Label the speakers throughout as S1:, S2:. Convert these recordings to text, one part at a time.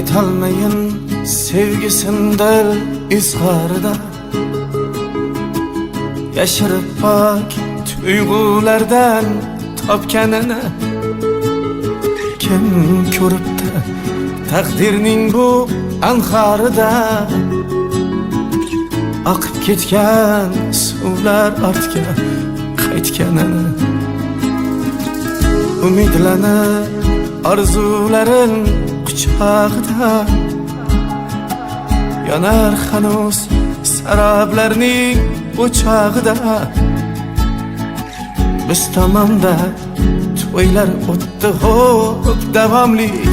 S1: aytolmayin sevgisindir izharida, yashirib pok tuyg'ulardan topganini kim ko'ribdi taqdirning bu anharida, oqib ketgan suvlar ortga qaytganini, umidlanib arzularin quchog'ida yonar hanuz saroblarning o'chog'ida. Biz tomonda to'ylar o'tdi xo'p davomlik,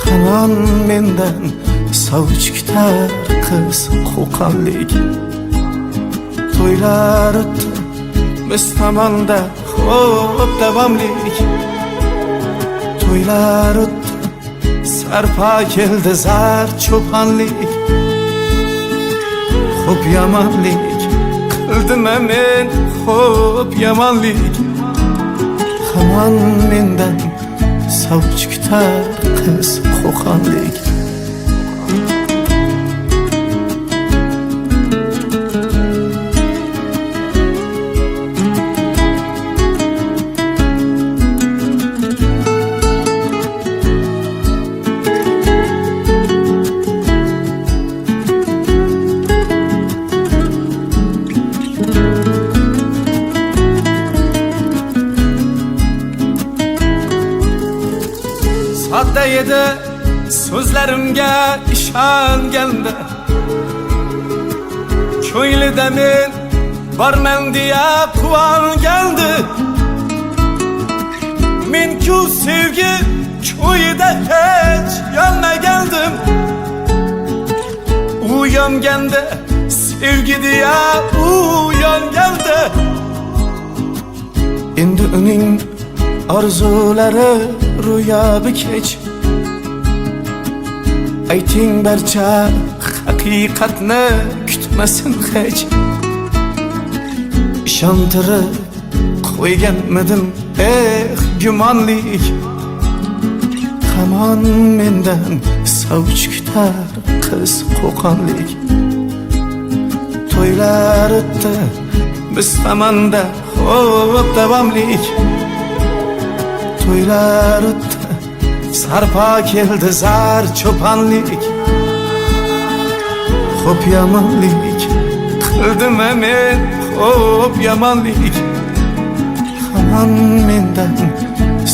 S1: hamon mendan sovchi kutar qiz qo'qonlik. To'ylar o'tdi biz tomonda xo'p davomlik, to'ylar o'tdi sarpo keldi zar cho'ponlik. Xo'p yomonlik qildim men, xo'p yomonlik, hamon mendan sovchi kutar qiz qo'qonlik. Sodda edi so'zlarimga ishonganda, ko'nglida men borman deya quvongandi. Men-ku sevgi ko'yida hech yonmagandim, u yonganda sevgi deya u yongandi. Endi uning orzulari ro'yobi kech, ayting barcha haqiqatni kutmasin hech. Ishontirib qo'yganmidim gumonlik, hamon mendan sovchi kutar qiz qo'qonlik. To'ylar o'tdi biz tomonda xo'p davomlik, to'ylar o'tdi sarpo keldi zar cho'ponlik. Xo'p yomonlik qildim men, xo'p yomonlik, hamon mendan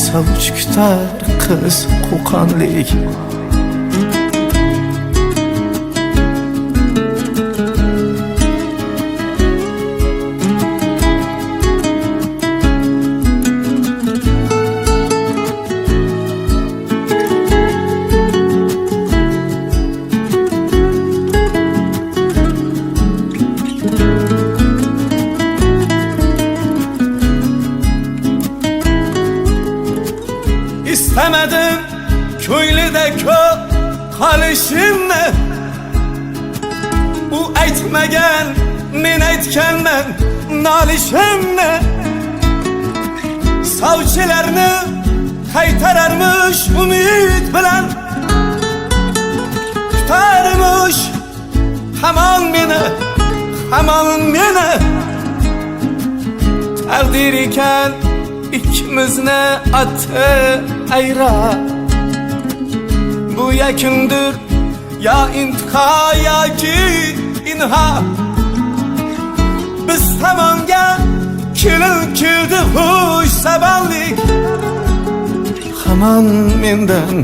S1: sovchi kutar qiz qo'qonlik. İstemedim ko'nglida ko'p qolishimni, u aytmagan men aytganman nolishimni. Sovchilarni qaytararmish umid bilan, kutarmish hamon meni, hamon meni. Taqdir ekan ikkimizni otdi ayra, bu yakundir ya intiho yoki inha. Biz tomonga kelin keldi xush sabonlik, hamon mendan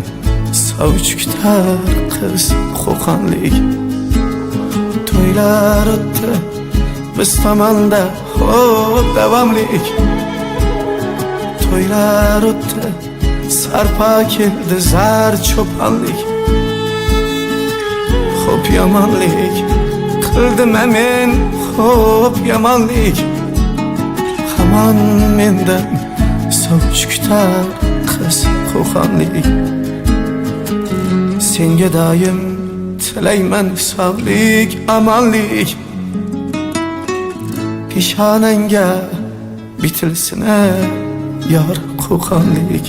S1: sovchi kutar qiz qo'qonlik. To'ylar o'tdi biz tomonda xo'p davomlik, to'ylar o'tdi sarpo keldi zar cho'ponlik. Xo'p yomonlik qildim men, xo'p yomonlik, hamon mendan sovchi kutar qiz qo'qonlik. Senga doim tilayman sog'lik omonlik, peshonangga bitilsin yor qo'qonlik.